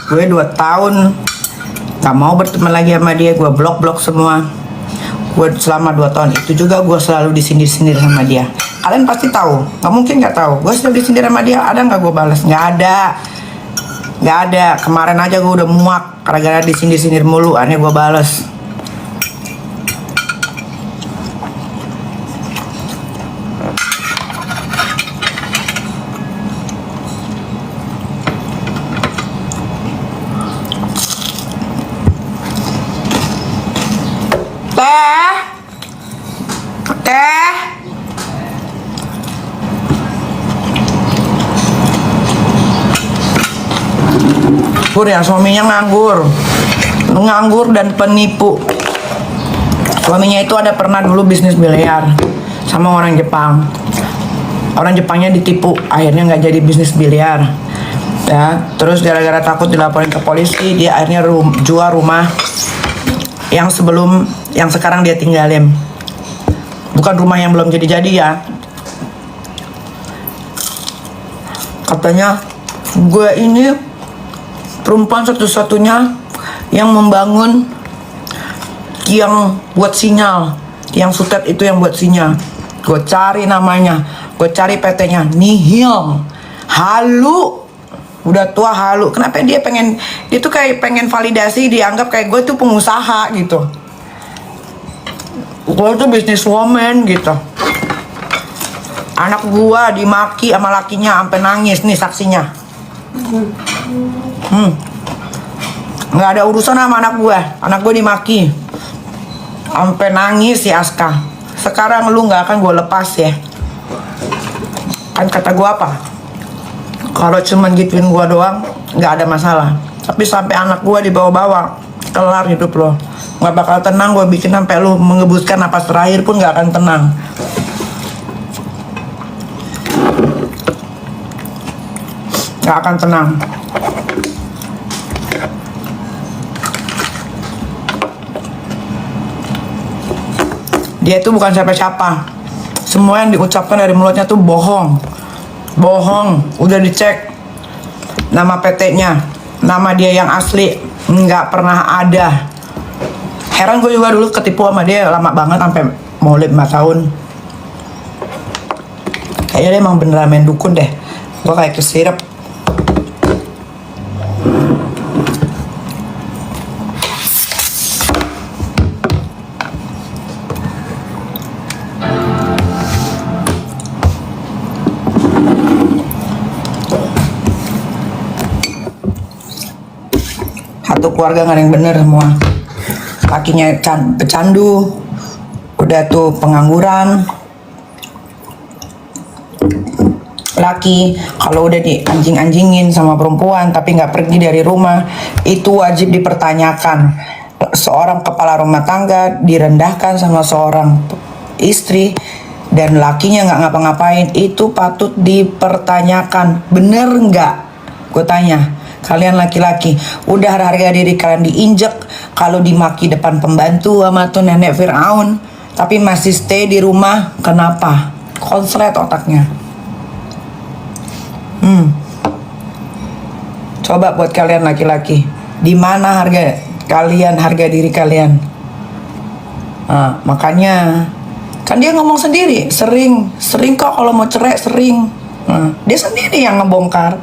Gue 2 tahun gak mau berteman lagi sama dia, gue blok semua. Gue selama 2 tahun itu juga gue selalu disindir-sindir sama dia. Kalian pasti tahu, nggak mungkin nggak tahu. Gue selalu disindir sama dia, ada nggak gue balas? Nggak ada. Kemarin aja gue udah muak gara-gara disindir-sindir mulu, aneh gue balas. Teh. Nganggur ya, suaminya nganggur dan penipu. Suaminya itu ada pernah dulu bisnis biliar sama orang Jepang. Orang Jepangnya ditipu, akhirnya nggak jadi bisnis biliar. Ya, terus gara-gara takut dilaporin ke polisi, dia akhirnya jual rumah yang sekarang dia tinggalin. Bukan rumah yang belum jadi-jadi ya. Katanya gue ini perempuan satu-satunya yang membangun tiang buat sinyal. Tiang sutet itu yang buat sinyal. Gue cari namanya, gue cari PT-nya, nihil, halu. Udah tua halu. Kenapa dia tuh kayak pengen validasi, dianggap kayak gue tuh pengusaha gitu. Gue tuh businesswoman gitu. Anak gue dimaki sama lakinya sampai nangis, nih saksinya. Nggak ada urusan sama anak gue dimaki sampai nangis si Aska. Sekarang lu nggak akan gue lepas ya. Kan kata gue apa? Kalau cuman gituin gue doang nggak ada masalah, tapi sampai anak gue dibawa-bawa, kelar hidup lo. Nggak bakal tenang, gue bikin sampai lu mengebuskan napas terakhir pun nggak akan tenang. Nggak akan tenang. Dia itu bukan siapa-siapa. Semua yang diucapkan dari mulutnya tuh bohong. Udah dicek nama PT-nya, nama dia yang asli nggak pernah ada. Heran gue juga dulu ketipu sama dia lama banget, sampai mau 5 tahun. Kayaknya dia emang beneran main dukun deh. Gue kayak kesirep. Satu keluarga nggak ada yang bener semua. Lakinya pecandu, udah tuh pengangguran. Laki kalau udah dianjing-anjingin sama perempuan tapi nggak pergi dari rumah, itu wajib dipertanyakan. Seorang kepala rumah tangga direndahkan sama seorang istri dan lakinya nggak ngapa-ngapain, itu patut dipertanyakan. Bener nggak? Gue tanya. Kalian laki-laki, udah harga diri kalian diinjek, kalau dimaki depan pembantu sama tuh nenek Fir'aun, tapi masih stay di rumah, kenapa? Konslet otaknya. Coba buat kalian laki-laki, di mana harga kalian, harga diri kalian? Nah, makanya kan dia ngomong sendiri, sering kok kalau mau cerai sering. Nah, dia sendiri yang ngebongkar.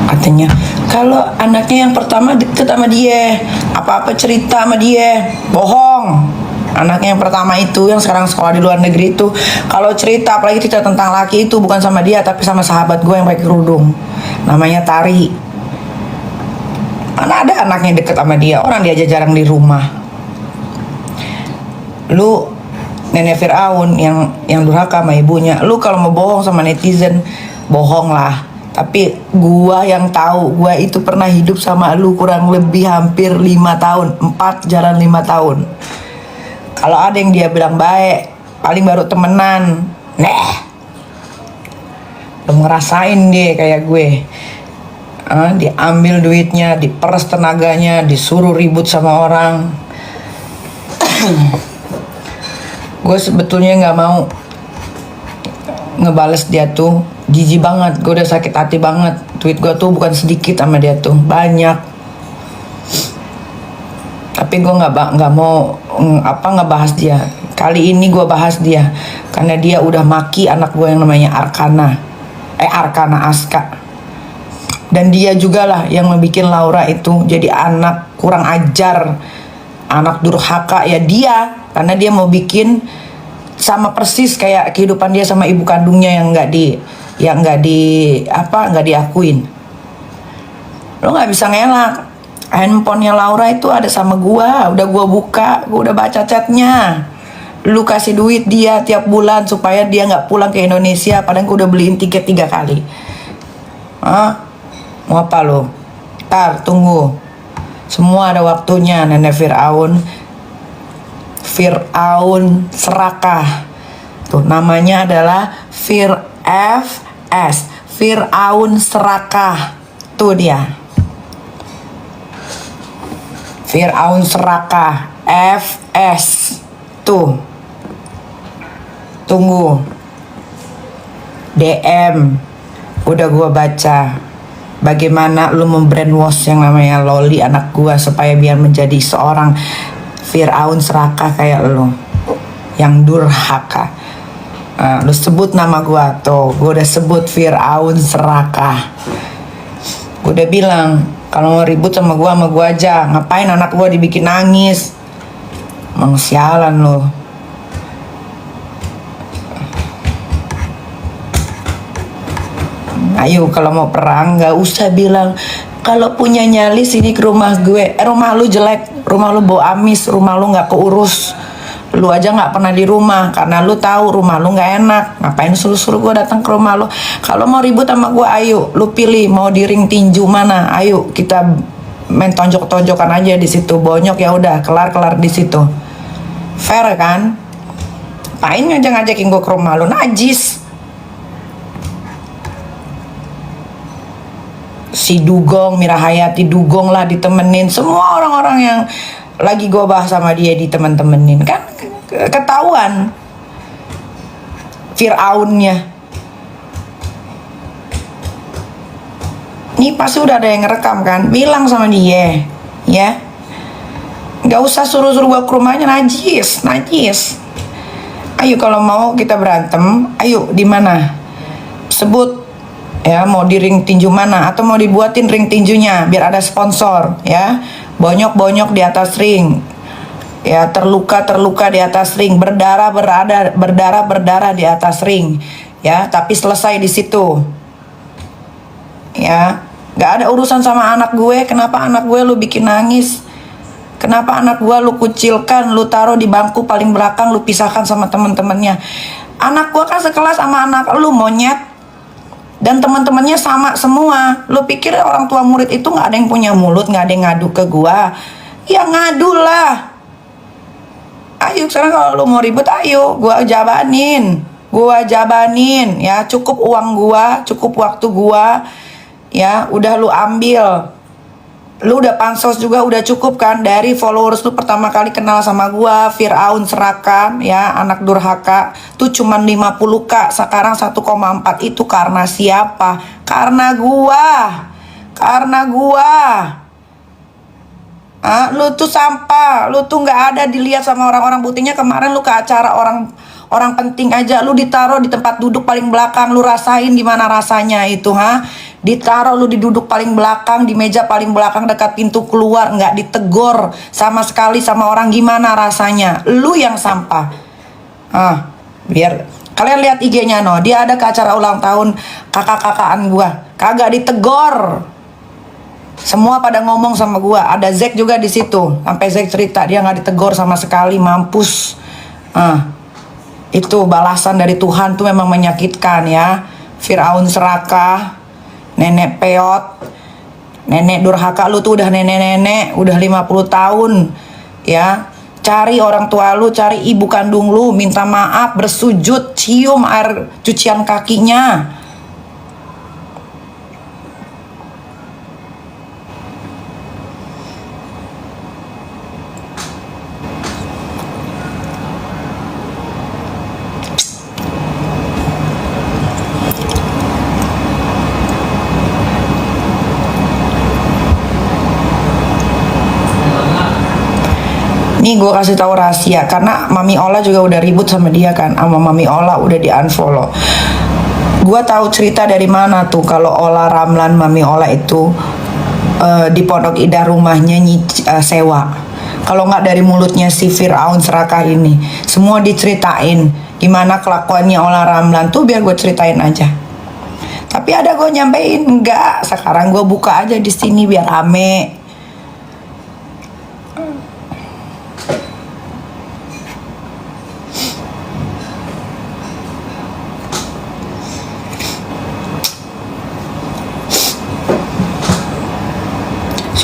Katanya kalau anaknya yang pertama deket sama dia, apa-apa cerita sama dia, bohong. Anaknya yang pertama itu, yang sekarang sekolah di luar negeri itu, kalau cerita, apalagi cerita tentang laki itu, bukan sama dia tapi sama sahabat gue yang pakai kerudung, namanya Tari. Mana ada anaknya deket sama dia, orang dia aja jarang di rumah. Lu nenek Fir'aun yang durhaka sama ibunya, lu kalau mau bohong sama netizen, bohong lah. Tapi gua yang tahu, gua itu pernah hidup sama lu kurang lebih hampir 5 tahun, 4 jalan 5 tahun. Kalau ada yang dia bilang baik, paling baru temenan. Belum ngerasain dia kayak gue. Diambil duitnya, diperes tenaganya, disuruh ribut sama orang. Gue sebetulnya nggak mau ngebales dia tuh, jijik banget. Gue udah sakit hati banget. Duit gue tuh bukan sedikit sama dia tuh, banyak. Tapi gue nggak mau ngebahas dia. Kali ini gue bahas dia karena dia udah maki anak gue yang namanya Arkana Aska. Dan dia juga lah yang ngebikin Laura itu jadi anak kurang ajar, anak durhaka ya dia, karena dia mau bikin sama persis kayak kehidupan dia sama ibu kandungnya yang nggak diakuin. Lo nggak bisa ngelak. Handphonenya Laura itu ada sama gua, udah gua buka, gua udah baca chatnya. Lu kasih duit dia tiap bulan supaya dia nggak pulang ke Indonesia, padahal gua udah beliin tiket 3 kali. Mau apa lo? Ntar tunggu, semua ada waktunya. Nenek Firaun serakah tuh, namanya adalah Firaun serakah. Tuh dia, Firaun serakah, FS. Tuh, tunggu, DM udah gua baca. Bagaimana lu membrainwash yang namanya Loli anak gua supaya biar menjadi seorang Firaun serakah kayak lu, yang durhaka. Lu sebut nama gua tuh, gua udah sebut Firaun serakah. Gua udah bilang kalau mau ribut sama gua aja. Ngapain anak gua dibikin nangis? Emang sialan lu. Ayo kalau mau perang nggak usah bilang kalau punya nyali sini ke rumah gue. Rumah lu jelek, rumah lu bau amis, rumah lu nggak keurus. Lu aja nggak pernah di rumah karena lu tahu rumah lu nggak enak. Ngapain suruh-suruh gue datang ke rumah lu? Kalau mau ribut sama gue, ayo lu pilih mau di ring tinju mana. Ayo kita main tonjok-tonjokan aja di situ. Bonyok ya udah kelar-kelar di situ. Fair kan? Ngapain ngajak-ngajakin gue ke rumah lu? Najis. Si Dugong, Mira Hayati Dugong lah ditemenin. Semua orang-orang yang lagi gue bahas sama dia ditemen-temenin. Kan ketahuan Firaunnya. Nih pasti udah ada yang ngerekam kan. Bilang sama dia, ya, gak usah suruh-suruh gue ke rumahnya. Najis. Ayo kalau mau kita berantem, ayo di mana? Sebut ya, mau di ring tinju mana atau mau dibuatin ring tinjunya biar ada sponsor ya. Bonyok di atas ring ya, terluka di atas ring, berdarah di atas ring ya, tapi selesai di situ ya. Gak ada urusan sama anak gue. Kenapa anak gue lu bikin nangis? Kenapa anak gue lu kucilkan, lu taruh di bangku paling belakang, lu pisahkan sama temen-temennya? Anak gue kan sekelas sama anak lu, monyet. Dan teman-temannya sama semua. Lu pikir orang tua murid itu nggak ada yang punya mulut, nggak ada yang ngadu ke gua? Ya ngadu lah. Ayo sekarang kalau lu mau ribut, ayo gua jabanin ya. Cukup uang gua, cukup waktu gua ya. Udah lu ambil. Lu udah pansos juga, udah cukup kan? Dari followers lu pertama kali kenal sama gua, Firaun serakah ya, anak durhaka tuh cuman 50k, sekarang 1,4. Itu karena siapa? Karena gua. Lu tuh sampah, lu tuh nggak ada dilihat sama orang-orang. Buktinya kemarin lu ke acara orang penting aja, lu ditaruh di tempat duduk paling belakang. Lu rasain gimana rasanya itu, ditaruh lu di duduk paling belakang, di meja paling belakang dekat pintu keluar, nggak ditegor sama sekali sama orang. Gimana rasanya? Lu yang sampah. Biar kalian lihat IG-nya, dia ada ke acara ulang tahun kakak-kakaan gua, kagak ditegor. Semua pada ngomong sama gua. Ada Zack juga di situ, sampai Zack cerita dia nggak ditegor sama sekali, mampus. Itu balasan dari Tuhan tuh memang menyakitkan ya. Firaun serakah, nenek peot, nenek durhaka. Lu tuh udah nenek-nenek, udah 50 tahun ya. Cari orang tua lu, cari ibu kandung lu, minta maaf, bersujud, cium air cucian kakinya Nih gue kasih tahu rahasia, karena Mami Ola juga udah ribut sama dia kan, sama Mami Ola udah di unfollow. Gue tahu cerita dari mana tuh kalau Ola Ramlan Mami Ola itu di Pondok Indah rumahnya sewa. Kalau nggak dari mulutnya si Firaun serakah ini, semua diceritain gimana kelakuannya Ola Ramlan tuh, biar gue ceritain aja. Tapi ada gue nyampein, enggak, sekarang gue buka aja di sini biar rame.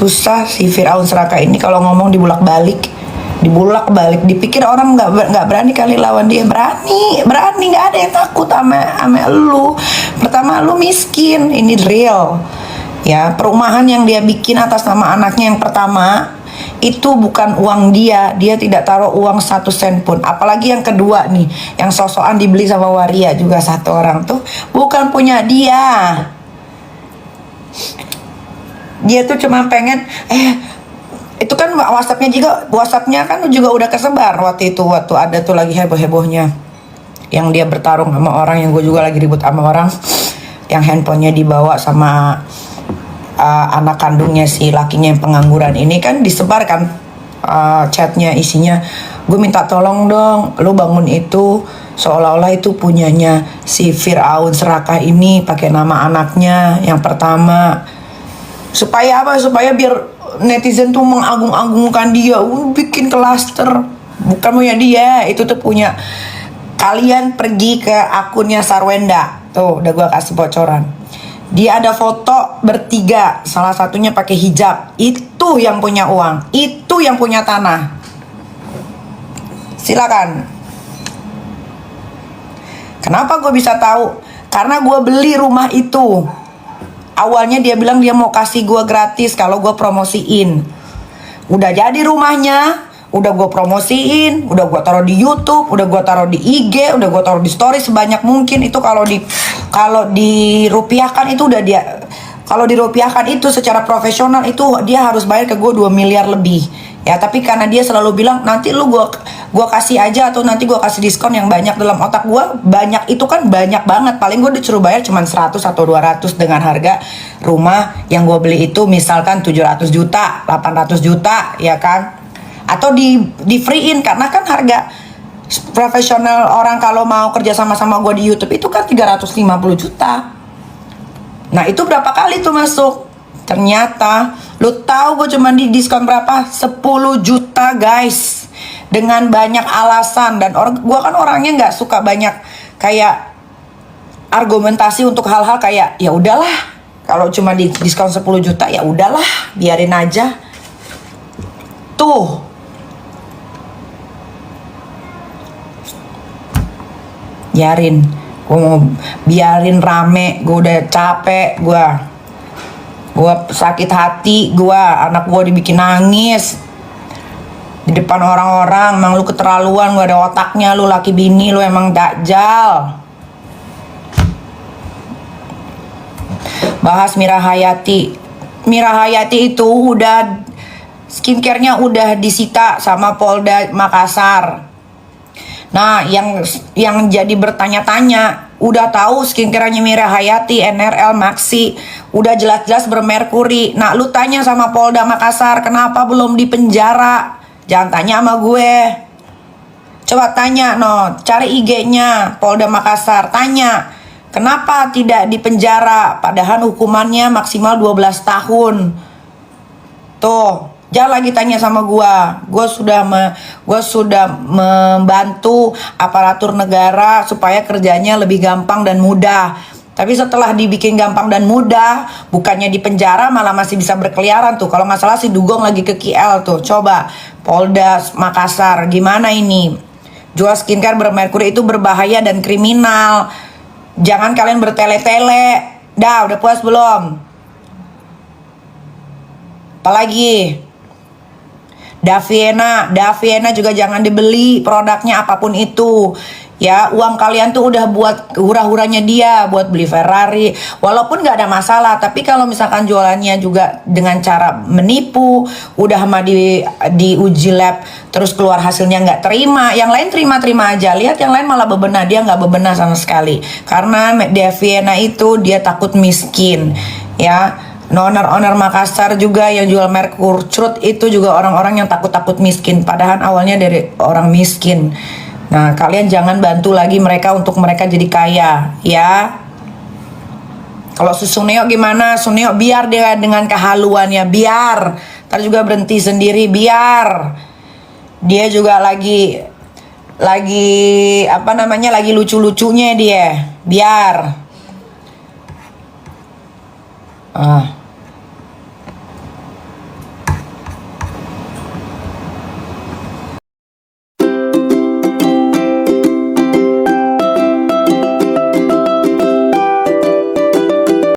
Susah si Firaun serakah ini kalau ngomong dibulak-balik, dipikir orang nggak berani kali lawan dia. Berani, nggak ada yang takut sama lu. Pertama lu miskin, ini real ya. Perumahan yang dia bikin atas nama anaknya yang pertama itu bukan uang dia tidak taruh uang 1 sen pun. Apalagi yang kedua nih, yang sosokan dibeli sama waria juga satu orang tuh, bukan punya dia. Dia tuh cuma pengen itu kan WhatsAppnya kan juga udah kesebar waktu itu, waktu ada tuh lagi heboh-hebohnya yang dia bertarung sama orang, yang gue juga lagi ribut sama orang, yang handphonenya dibawa sama anak kandungnya si lakinya yang pengangguran ini kan, disebar kan chatnya, isinya gue minta tolong dong lu bangun itu, seolah-olah itu punyanya si Firaun serakah ini pakai nama anaknya yang pertama. Supaya apa? Supaya biar netizen tuh mengagung-agungkan dia, bikin klaster. Bukan punya dia, itu tuh punya. Kalian pergi ke akunnya Sarwenda, tuh udah gua kasih bocoran. Dia ada foto bertiga, salah satunya pakai hijab. Itu yang punya uang, itu yang punya tanah. Silakan. Kenapa gue bisa tahu? Karena gue beli rumah itu. Awalnya dia bilang dia mau kasih gue gratis kalau gue promosiin. Udah jadi rumahnya, udah gue promosiin, udah gue taruh di YouTube, udah gue taruh di IG, udah gue taruh di story sebanyak mungkin. Itu kalau dirupiahkan itu udah dia, kalau dirupiahkan itu secara profesional itu dia harus bayar ke gue 2 miliar lebih. Ya, tapi karena dia selalu bilang nanti lu gua kasih aja, atau nanti gua kasih diskon yang banyak. Dalam otak gua banyak itu kan banyak banget. Paling gua disuruh bayar cuma 100 atau 200 dengan harga rumah yang gua beli itu misalkan 700 juta, 800 juta, ya kan? Atau di free-in, karena kan harga profesional orang kalau mau kerja sama gua di YouTube itu kan 350 juta. Nah, itu berapa kali tuh masuk? Ternyata lu tahu gue cuma di diskon berapa? 10 juta guys, dengan banyak alasan. Dan gue kan orangnya nggak suka banyak kayak argumentasi untuk hal-hal kayak ya udahlah, kalau cuma di diskon 10 juta ya udahlah, biarin aja. Tuh biarin, gue mau biarin rame. Gue udah capek, gue sakit hati, anak gue dibikin nangis di depan orang-orang. Emang lu keterlaluan, gak ada otaknya lu, laki bini lu emang dajjal. Bahas Mira Hayati itu udah skincare-nya udah disita sama Polda Makassar. Nah, yang jadi bertanya-tanya, udah tahu skincare-nya Mira Hayati, NRL Maxi, udah jelas-jelas bermerkuri. Nah, lu tanya sama Polda Makassar, kenapa belum dipenjara? Jangan tanya sama gue. Coba tanya, cari IG-nya Polda Makassar, tanya, kenapa tidak dipenjara? Padahal hukumannya maksimal 12 tahun. Tuh. Jangan lagi tanya sama gue sudah membantu aparatur negara supaya kerjanya lebih gampang dan mudah. Tapi setelah dibikin gampang dan mudah, bukannya di penjara malah masih bisa berkeliaran tuh. Kalau nggak salah si Dugong lagi ke KL tuh. Coba Polda Makassar, gimana ini? Jual skincare bermerkuri itu berbahaya dan kriminal. Jangan kalian bertele-tele. Udah puas belum? Apalagi? Daviena juga jangan dibeli produknya apapun itu. Ya, uang kalian tuh udah buat hura-huranya dia, buat beli Ferrari. Walaupun nggak ada masalah, tapi kalau misalkan jualannya juga dengan cara menipu, udah sama di uji lab, terus keluar hasilnya nggak terima, yang lain terima-terima aja. Lihat yang lain malah bebenah, dia nggak bebenah sama sekali. Karena Deviana itu dia takut miskin, ya. Owner-owner Makassar juga yang jual Merkur Truth itu juga orang-orang yang takut-takut miskin, padahal awalnya dari orang miskin. Nah, kalian jangan bantu lagi mereka untuk mereka jadi kaya, ya. Kalau Suneo gimana? Suneo biar dia dengan kehaluannya, biar. Ntar juga berhenti sendiri, biar. Dia juga lagi apa namanya? Lagi lucu-lucunya dia. Biar. Ah.